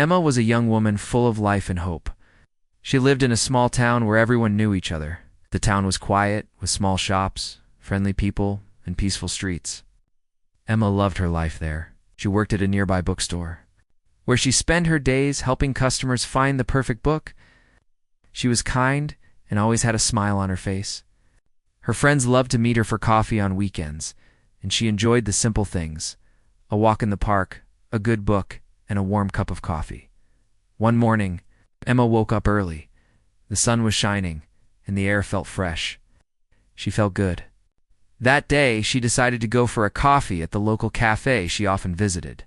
Emma was a young woman full of life and hope. She lived in a small town where everyone knew each other. The town was quiet, with small shops, friendly people, and peaceful streets. Emma loved her life there. She worked at a nearby bookstore, where she spent her days helping customers find the perfect book. She was kind and always had a smile on her face. Her friends loved to meet her for coffee on weekends, and she enjoyed the simple things: a walk in the park, a good book, and a warm cup of coffee. One morning, Emma woke up early. The sun was shining, and the air felt fresh. She felt good. That day, she decided to go for a coffee at the local cafe she often visited.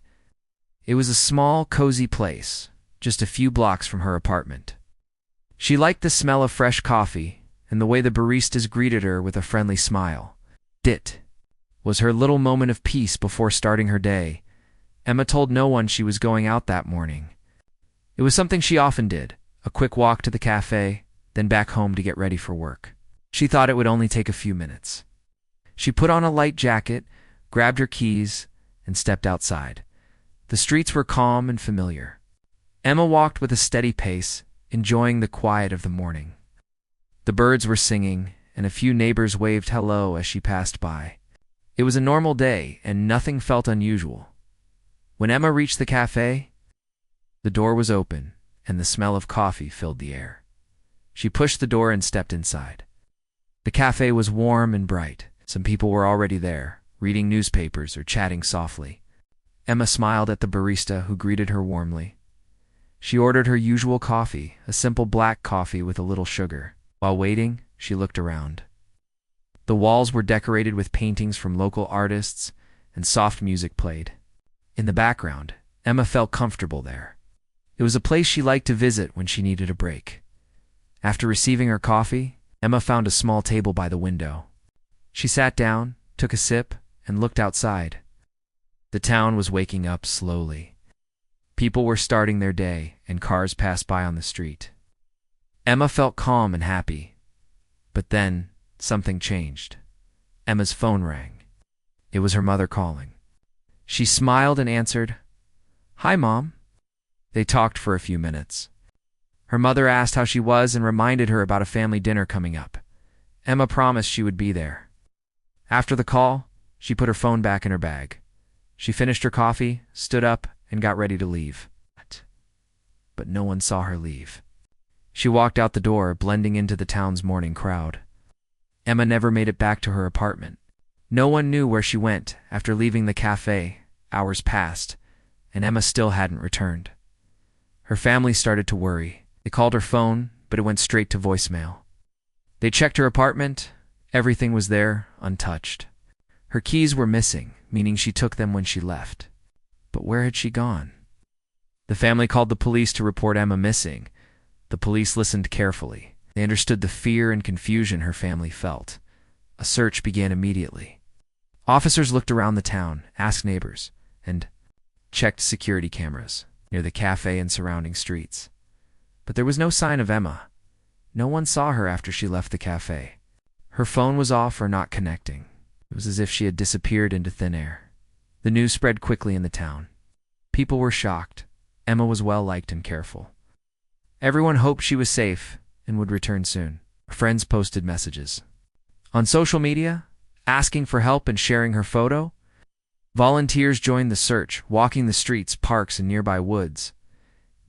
It was a small, cozy place, just a few blocks from her apartment. She liked the smell of fresh coffee and the way the baristas greeted her with a friendly smile. It was her little moment of peace before starting her day. Emma told no one she was going out that morning. It was something she often did: a quick walk to the cafe, then back home to get ready for work. She thought it would only take a few minutes. She put on a light jacket, grabbed her keys, and stepped outside. The streets were calm and familiar. Emma walked with a steady pace, enjoying the quiet of the morning. The birds were singing, and a few neighbors waved hello as she passed by. It was a normal day, and nothing felt unusual. When Emma reached the cafe, the door was open, and the smell of coffee filled the air. She pushed the door and stepped inside. The cafe was warm and bright. Some people were already there, reading newspapers or chatting softly. Emma smiled at the barista, who greeted her warmly. She ordered her usual coffee, a simple black coffee with a little sugar. While waiting, she looked around. The walls were decorated with paintings from local artists, and soft music played. In the background, Emma felt comfortable there. It was a place she liked to visit when she needed a break. After receiving her coffee, Emma found a small table by the window. She sat down, took a sip, and looked outside. The town was waking up slowly. People were starting their day, and cars passed by on the street. Emma felt calm and happy. But then, something changed. Emma's phone rang. It was her mother calling. She smiled and answered, "Hi, Mom." They talked for a few minutes. Her mother asked how she was and reminded her about a family dinner coming up. Emma promised she would be there. After the call, she put her phone back in her bag. She finished her coffee, stood up, and got ready to leave. But no one saw her leave. She walked out the door, blending into the town's morning crowd. Emma never made it back to her apartment. No one knew where she went after leaving the cafe. Hours passed, and Emma still hadn't returned. Her family started to worry. They called her phone, but it went straight to voicemail. They checked her apartment. Everything was there, untouched. Her keys were missing, meaning she took them when she left. But where had she gone? The family called the police to report Emma missing. The police listened carefully. They understood the fear and confusion her family felt. A search began immediately. Officers looked around the town, asked neighbors, and checked security cameras near the cafe and surrounding streets. But there was no sign of Emma. No one saw her after she left the cafe. Her phone was off or not connecting. It was as if she had disappeared into thin air. The news spread quickly in the town. People were shocked. Emma was well-liked and careful. Everyone hoped she was safe and would return soon. Friends posted messages on social media, asking for help and sharing her photo. Volunteers joined the search, walking the streets, parks, and nearby woods.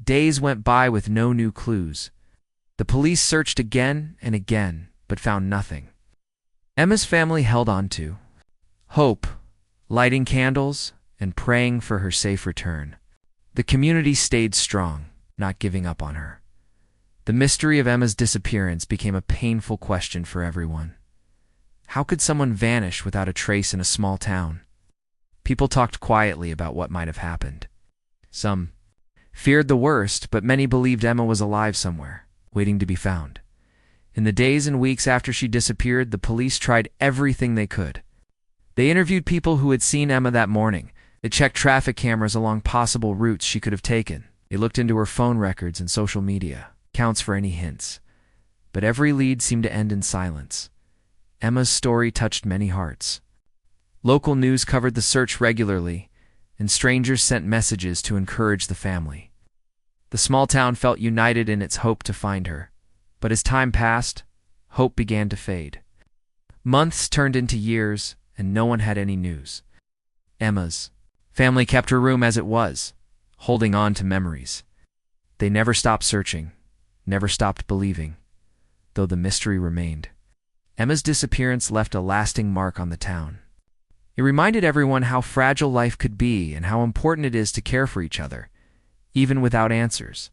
Days went by with no new clues. The police searched again and again, but found nothing. Emma's family held on to hope, lighting candles, and praying for her safe return. The community stayed strong, not giving up on her. The mystery of Emma's disappearance became a painful question for everyone. How could someone vanish without a trace in a small town? People talked quietly about what might have happened. Some feared the worst, but many believed Emma was alive somewhere, waiting to be found. In the days and weeks after she disappeared, the police tried everything they could. They interviewed people who had seen Emma that morning. They checked traffic cameras along possible routes she could have taken. They looked into her phone records and social media accounts for any hints. But every lead seemed to end in silence. Emma's story touched many hearts. Local news covered the search regularly, and strangers sent messages to encourage the family. The small town felt united in its hope to find her. But as time passed, hope began to fade. Months turned into years, and no one had any news. Emma's family kept her room as it was, holding on to memories. They never stopped searching, never stopped believing, though the mystery remained. Emma's disappearance left a lasting mark on the town. It reminded everyone how fragile life could be and how important it is to care for each other, even without answers.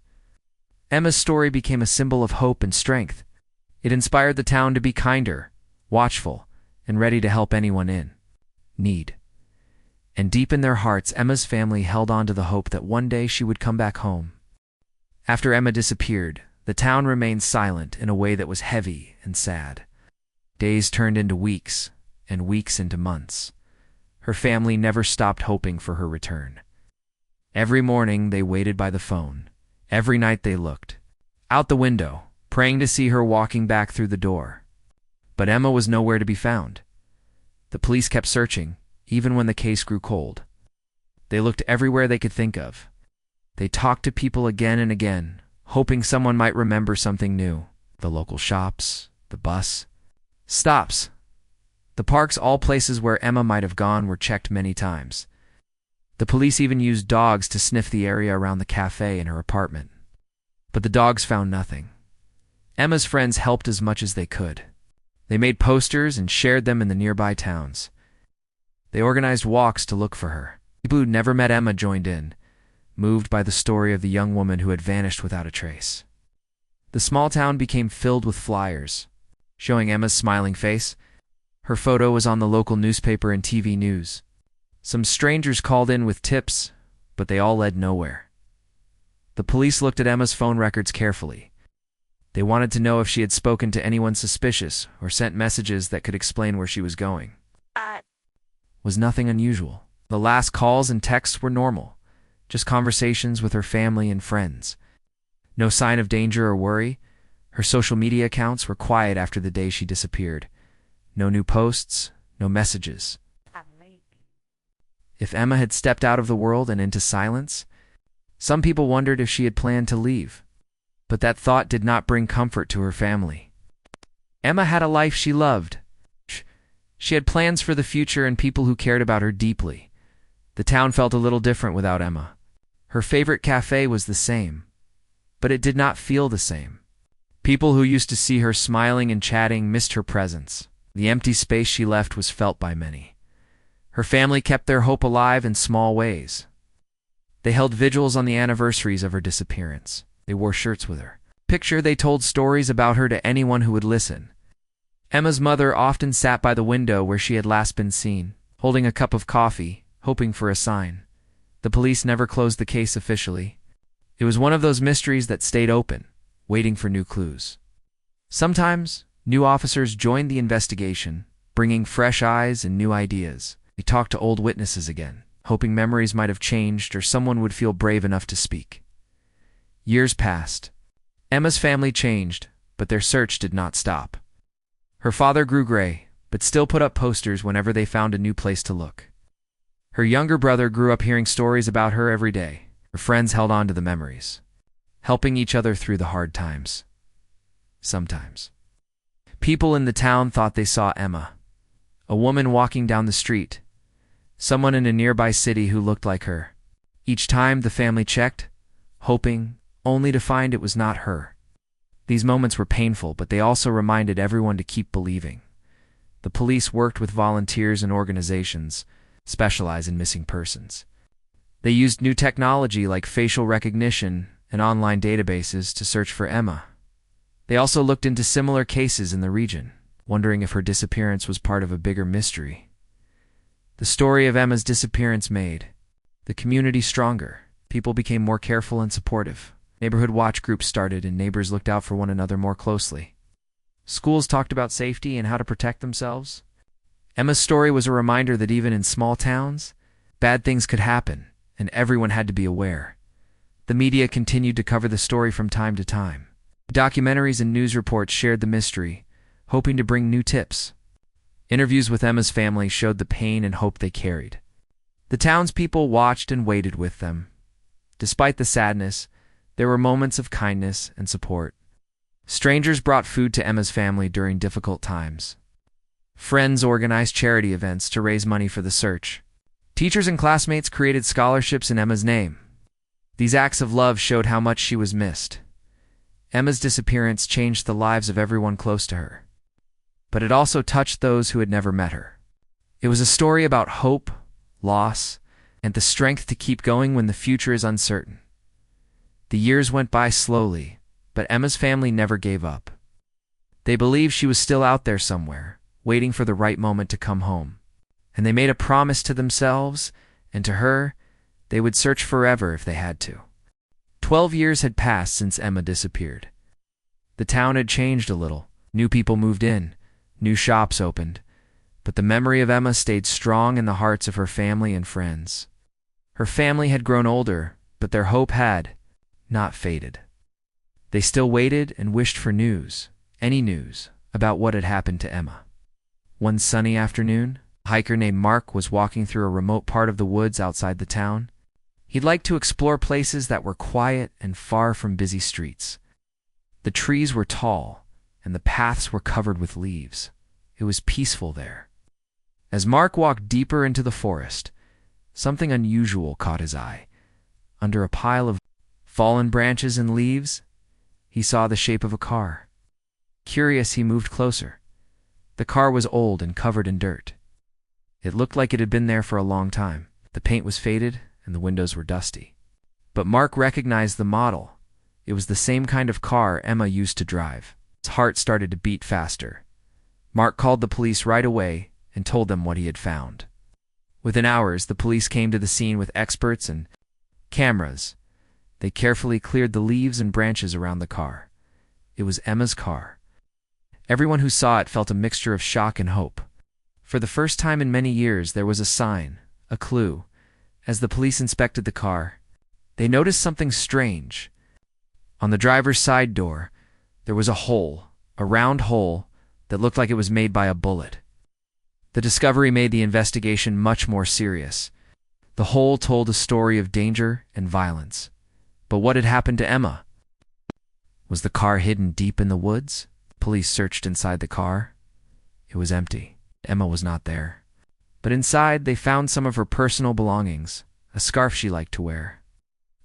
Emma's story became a symbol of hope and strength. It inspired the town to be kinder, watchful, and ready to help anyone in need. And deep in their hearts, Emma's family held on to the hope that one day she would come back home. After Emma disappeared, the town remained silent in a way that was heavy and sad. Days turned into weeks, and weeks into months. Her family never stopped hoping for her return. Every morning they waited by the phone. Every night they looked out the window, praying to see her walking back through the door. But Emma was nowhere to be found. The police kept searching, even when the case grew cold. They looked everywhere they could think of. They talked to people again and again, hoping someone might remember something new. The local shops, the bus stops, the parks, all places where Emma might have gone, were checked many times. The police even used dogs to sniff the area around the cafe and her apartment. But the dogs found nothing. Emma's friends helped as much as they could. They made posters and shared them in the nearby towns. They organized walks to look for her. People who never met Emma joined in, moved by the story of the young woman who had vanished without a trace. The small town became filled with flyers, showing Emma's smiling face. Her photo was on the local newspaper and TV news. Some strangers called in with tips, but they all led nowhere. The police looked at Emma's phone records carefully. They wanted to know if she had spoken to anyone suspicious or sent messages that could explain where she was going. Was nothing unusual. The last calls and texts were normal, just conversations with her family and friends. No sign of danger or worry. Her social media accounts were quiet after the day she disappeared. No new posts, no messages. If Emma had stepped out of the world and into silence, some people wondered if she had planned to leave. But that thought did not bring comfort to her family. Emma had a life she loved. She had plans for the future and people who cared about her deeply. The town felt a little different without Emma. Her favorite cafe was the same, but it did not feel the same. People who used to see her smiling and chatting missed her presence. The empty space she left was felt by many. Her family kept their hope alive in small ways. They held vigils on the anniversaries of her disappearance. They wore shirts with her. They told stories about her to anyone who would listen. Emma's mother often sat by the window where she had last been seen, holding a cup of coffee, hoping for a sign. The police never closed the case officially. It was one of those mysteries that stayed open, waiting for new clues. Sometimes, new officers joined the investigation, bringing fresh eyes and new ideas. They talked to old witnesses again, hoping memories might have changed or someone would feel brave enough to speak. Years passed. Emma's family changed, but their search did not stop. Her father grew gray, but still put up posters whenever they found a new place to look. Her younger brother grew up hearing stories about her every day. Her friends held on to the memories, helping each other through the hard times. Sometimes people in the town thought they saw Emma, a woman walking down the street, someone in a nearby city who looked like her. Each time the family checked, hoping, only to find it was not her. These moments were painful, but they also reminded everyone to keep believing. The police worked with volunteers and organizations specialized in missing persons. They used new technology like facial recognition and online databases to search for Emma. They also looked into similar cases in the region, wondering if her disappearance was part of a bigger mystery. The story of Emma's disappearance made the community stronger. People became more careful and supportive. Neighborhood watch groups started and neighbors looked out for one another more closely. Schools talked about safety and how to protect themselves. Emma's story was a reminder that even in small towns, bad things could happen, and everyone had to be aware. The media continued to cover the story from time to time. Documentaries and news reports shared the mystery, hoping to bring new tips. Interviews with Emma's family showed the pain and hope they carried. The townspeople watched and waited with them. Despite the sadness, There were moments of kindness and support. Strangers brought food to Emma's family during difficult times. Friends organized charity events to raise money for the search. Teachers and classmates created scholarships in Emma's name. These acts of love showed how much she was missed. Emma's disappearance changed the lives of everyone close to her. But it also touched those who had never met her. It was a story about hope, loss, and the strength to keep going when the future is uncertain. The years went by slowly, but Emma's family never gave up. They believed she was still out there somewhere, waiting for the right moment to come home. And they made a promise to themselves and to her they would search forever if they had to. 12 years had passed since Emma disappeared. The town had changed a little. New people moved in, new shops opened, but the memory of Emma stayed strong in the hearts of her family and friends. Her family had grown older, but their hope had not faded. They still waited and wished for news, any news, about what had happened to Emma. One sunny afternoon, a hiker named Mark was walking through a remote part of the woods outside the town. He'd liked to explore places that were quiet and far from busy streets. The trees were tall, and the paths were covered with leaves. It was peaceful there. As Mark walked deeper into the forest, something unusual caught his eye. Under a pile of fallen branches and leaves, he saw the shape of a car. Curious, he moved closer. The car was old and covered in dirt. It looked like it had been there for a long time. The paint was faded, and the windows were dusty. But Mark recognized the model. It was the same kind of car Emma used to drive. His heart started to beat faster. Mark called the police right away and told them what he had found. Within hours, the police came to the scene with experts and cameras. They carefully cleared the leaves and branches around the car. It was Emma's car. Everyone who saw it felt a mixture of shock and hope. For the first time in many years, there was a sign, a clue. As the police inspected the car, they noticed something strange. On the driver's side door, there was a hole, a round hole that looked like it was made by a bullet. The discovery made the investigation much more serious. The hole told a story of danger and violence. But what had happened to Emma? Was the car hidden deep in the woods? Police searched inside the car. It was empty. Emma was not there. But inside, they found some of her personal belongings, a scarf she liked to wear,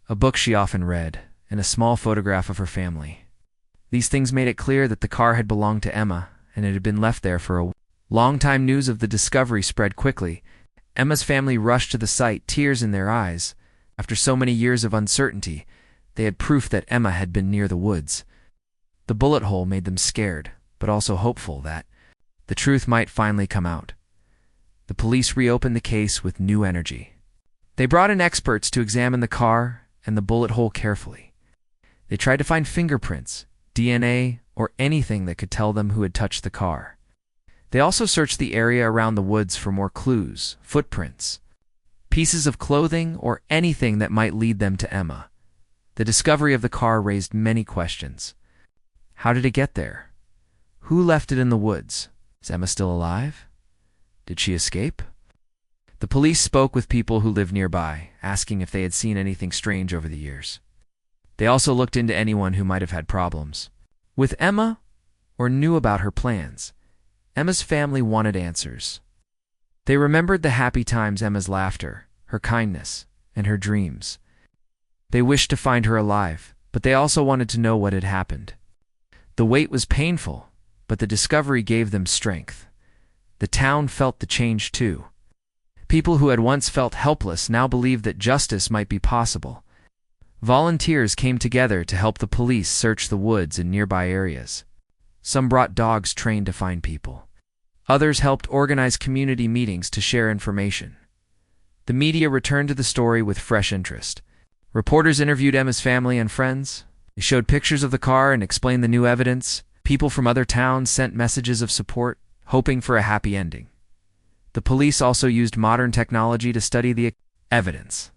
a book she often read, and a small photograph of her family. These things made it clear that the car had belonged to Emma, and it had been left there for a long time. News of the discovery spread quickly. Emma's family rushed to the site, tears in their eyes. After so many years of uncertainty, they had proof that Emma had been near the woods. The bullet hole made them scared, but also hopeful that the truth might finally come out. The police reopened the case with new energy. They brought in experts to examine the car and the bullet hole carefully. They tried to find fingerprints, DNA, or anything that could tell them who had touched the car. They also searched the area around the woods for more clues, footprints, pieces of clothing, or anything that might lead them to Emma. The discovery of the car raised many questions. How did it get there? Who left it in the woods? Is Emma still alive? Did she escape? The police spoke with people who lived nearby, asking if they had seen anything strange over the years. They also looked into anyone who might have had problems with Emma or knew about her plans. Emma's family wanted answers. They remembered the happy times, Emma's laughter, her kindness, and her dreams. They wished to find her alive, but they also wanted to know what had happened. The wait was painful, but the discovery gave them strength. The town felt the change too. People who had once felt helpless now believed that justice might be possible. Volunteers came together to help the police search the woods in nearby areas. Some brought dogs trained to find people. Others helped organize community meetings to share information. The media returned to the story with fresh interest. Reporters interviewed Emma's family and friends. They showed pictures of the car and explained the new evidence. People from other towns sent messages of support, hoping for a happy ending. The police also used modern technology to study the evidence.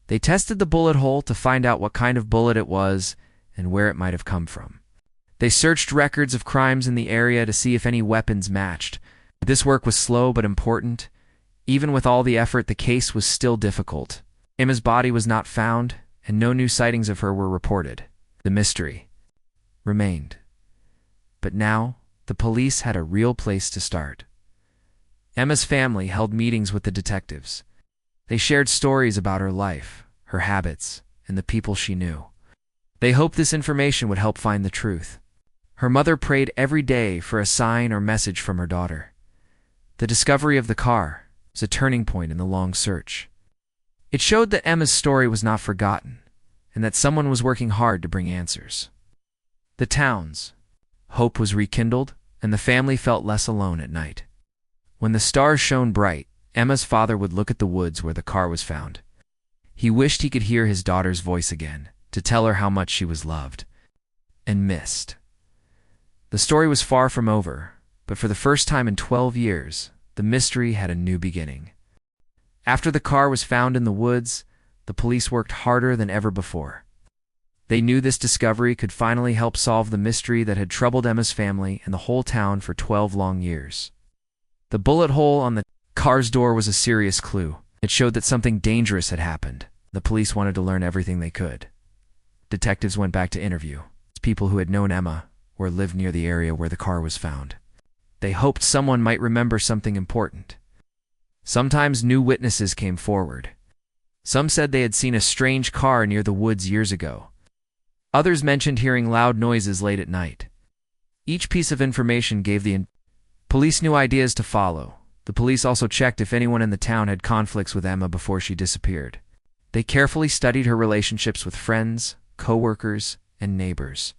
They tested the bullet hole to find out what kind of bullet it was and where it might have come from. They searched records of crimes in the area to see if any weapons matched. This work was slow but important. Even with all the effort, the case was still difficult. Emma's body was not found, and no new sightings of her were reported. The mystery remained. But now, the police had a real place to start. Emma's family held meetings with the detectives. They shared stories about her life, her habits, and the people she knew. They hoped this information would help find the truth. Her mother prayed every day for a sign or message from her daughter. The discovery of the car was a turning point in the long search. It showed that Emma's story was not forgotten, and that someone was working hard to bring answers. The town's hope was rekindled, and the family felt less alone at night. When the stars shone bright, Emma's father would look at the woods where the car was found. He wished he could hear his daughter's voice again, to tell her how much she was loved and missed. The story was far from over, but for the first time in 12 years, the mystery had a new beginning. After the car was found in the woods, the police worked harder than ever before. They knew this discovery could finally help solve the mystery that had troubled Emma's family and the whole town for 12 long years. The bullet hole on the car's door was a serious clue. It showed that something dangerous had happened. The police wanted to learn everything they could. Detectives went back to interview people who had known Emma or lived near the area where the car was found. They hoped someone might remember something important. Sometimes new witnesses came forward. Some said they had seen a strange car near the woods years ago. Others mentioned hearing loud noises late at night. Each piece of information gave the police new ideas to follow. The police also checked if anyone in the town had conflicts with Emma before she disappeared. They carefully studied her relationships with friends, co-workers, and neighbors.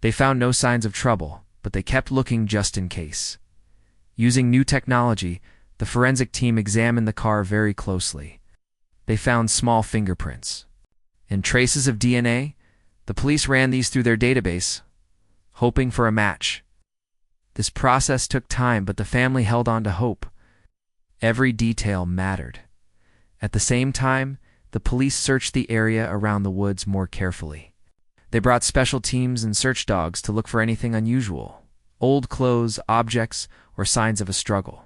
They found no signs of trouble, but they kept looking just in case. Using new technology, the forensic team examined the car very closely. They found small fingerprints and traces of DNA. The police ran these through their database, hoping for a match. This process took time, but the family held on to hope. Every detail mattered. At the same time, the police searched the area around the woods more carefully. They brought special teams and search dogs to look for anything unusual, old clothes, objects, or signs of a struggle.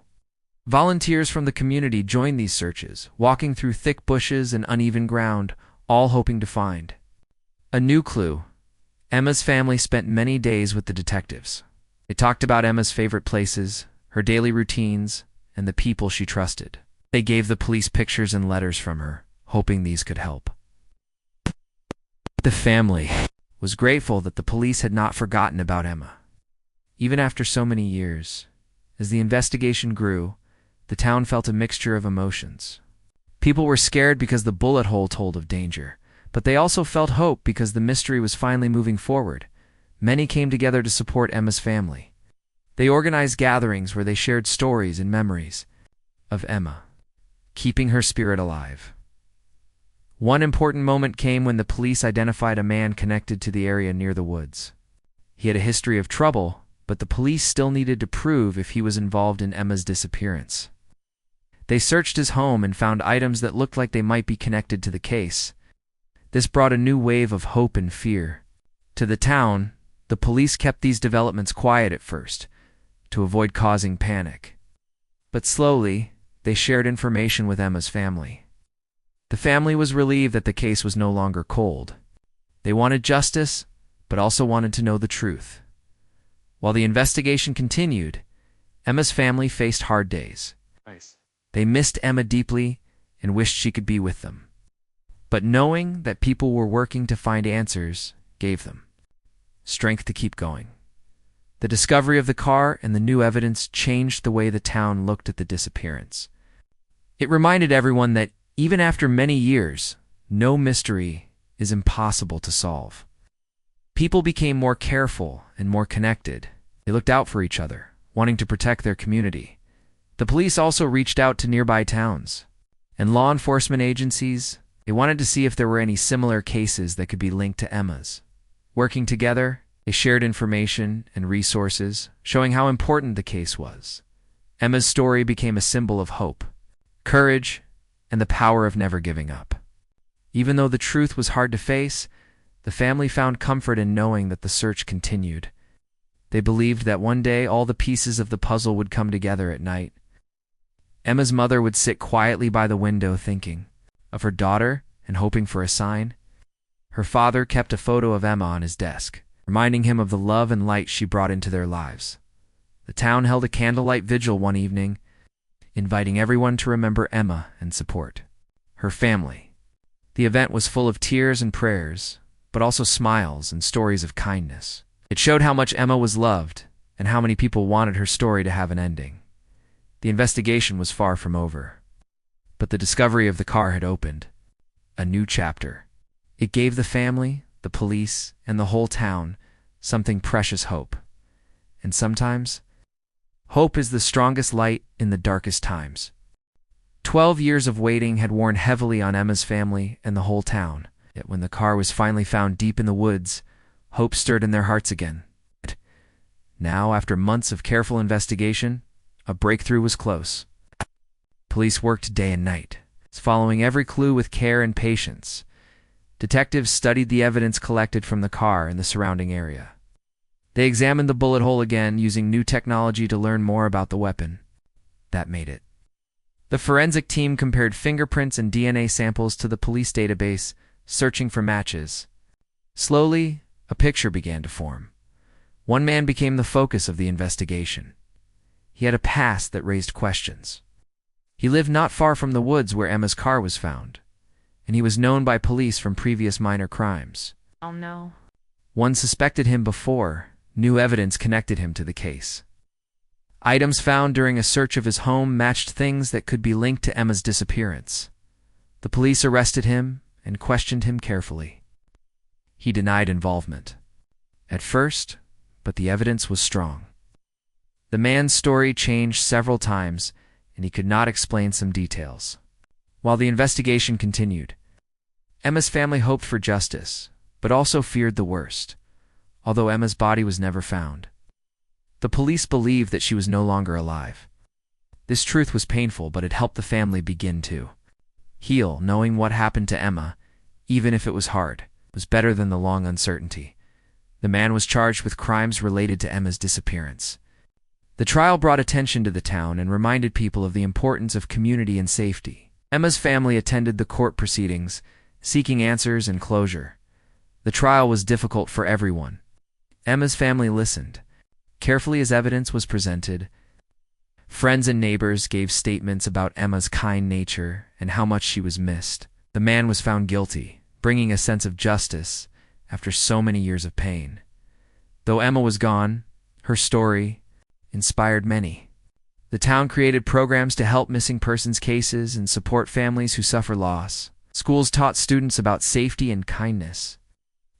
Volunteers from the community joined these searches, walking through thick bushes and uneven ground, all hoping to find a new clue. Emma's family spent many days with the detectives. They talked about Emma's favorite places, her daily routines, and the people she trusted. They gave the police pictures and letters from her, hoping these could help. The family was grateful that the police had not forgotten about Emma. Even after so many years, as the investigation grew, the town felt a mixture of emotions. People were scared because the bullet hole told of danger, but they also felt hope because the mystery was finally moving forward. Many came together to support Emma's family. They organized gatherings where they shared stories and memories of Emma, keeping her spirit alive. One important moment came when the police identified a man connected to the area near the woods. He had a history of trouble, but the police still needed to prove if he was involved in Emma's disappearance. They searched his home and found items that looked like they might be connected to the case. This brought a new wave of hope and fear. To the town, the police kept these developments quiet at first, to avoid causing panic. But slowly, they shared information with Emma's family. The family was relieved that the case was no longer cold. They wanted justice, but also wanted to know the truth. While the investigation continued, Emma's family faced hard days. They missed Emma deeply and wished she could be with them. But knowing that people were working to find answers gave them strength to keep going. The discovery of the car and the new evidence changed the way the town looked at the disappearance. It reminded everyone that even after many years, no mystery is impossible to solve. People became more careful and more connected. They looked out for each other, wanting to protect their community. The police also reached out to nearby towns and law enforcement agencies. They wanted to see if there were any similar cases that could be linked to Emma's. Working together, they shared information and resources, showing how important the case was. Emma's story became a symbol of hope, courage, and the power of never giving up. Even though the truth was hard to face, the family found comfort in knowing that the search continued. They believed that one day all the pieces of the puzzle would come together at night. Emma's mother would sit quietly by the window thinking of her daughter and hoping for a sign. Her father kept a photo of Emma on his desk, reminding him of the love and light she brought into their lives. The town held a candlelight vigil one evening, inviting everyone to remember Emma and support her family. The event was full of tears and prayers, but also smiles and stories of kindness. It showed how much Emma was loved and how many people wanted her story to have an ending. The investigation was far from over, but the discovery of the car had opened a new chapter. It gave the family, the police, and the whole town something precious: hope. And sometimes, hope is the strongest light in the darkest times. 12 years of waiting had worn heavily on Emma's family and the whole town. Yet when the car was finally found deep in the woods, hope stirred in their hearts again. Now, after months of careful investigation, a breakthrough was close. Police worked day and night, following every clue with care and patience. Detectives studied the evidence collected from the car and the surrounding area. They examined the bullet hole again, using new technology to learn more about the weapon that made it. The forensic team compared fingerprints and DNA samples to the police database, searching for matches. Slowly, a picture began to form. One man became the focus of the investigation. He had a past that raised questions. He lived not far from the woods where Emma's car was found, and he was known by police from previous minor crimes. Oh no. One suspected him before. New evidence connected him to the case. Items found during a search of his home matched things that could be linked to Emma's disappearance. The police arrested him and questioned him carefully. He denied involvement at first, but the evidence was strong. The man's story changed several times, and he could not explain some details. While the investigation continued, Emma's family hoped for justice, but also feared the worst, although Emma's body was never found. The police believed that she was no longer alive. This truth was painful, but it helped the family begin to heal. Knowing what happened to Emma, even if it was hard, was better than the long uncertainty. The man was charged with crimes related to Emma's disappearance. The trial brought attention to the town and reminded people of the importance of community and safety. Emma's family attended the court proceedings, seeking answers and closure. The trial was difficult for everyone. Emma's family listened carefully as evidence was presented. Friends and neighbors gave statements about Emma's kind nature and how much she was missed. The man was found guilty, bringing a sense of justice after so many years of pain. Though Emma was gone, her story inspired many. The town created programs to help missing persons cases and support families who suffer loss. Schools taught students about safety and kindness.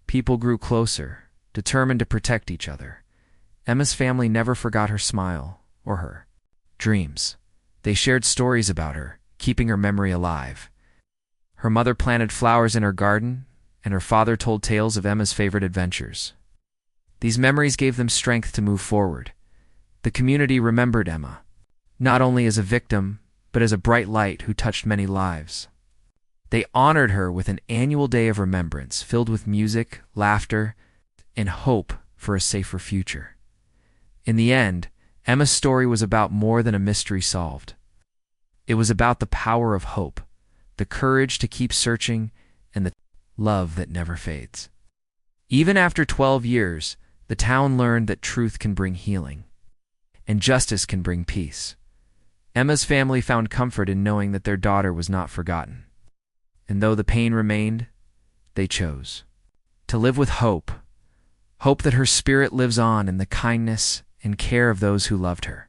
People grew closer, determined to protect each other. Emma's family never forgot her smile or her dreams. They shared stories about her, keeping her memory alive. Her mother planted flowers in her garden, and her father told tales of Emma's favorite adventures. These memories gave them strength to move forward. The community remembered Emma, not only as a victim, but as a bright light who touched many lives. They honored her with an annual day of remembrance filled with music, laughter, and hope for a safer future. In the end, Emma's story was about more than a mystery solved. It was about the power of hope, the courage to keep searching, and the love that never fades. Even after 12 years, the town learned that truth can bring healing, and justice can bring peace. Emma's family found comfort in knowing that their daughter was not forgotten. And though the pain remained, they chose to live with hope. Hope that her spirit lives on in the kindness and care of those who loved her.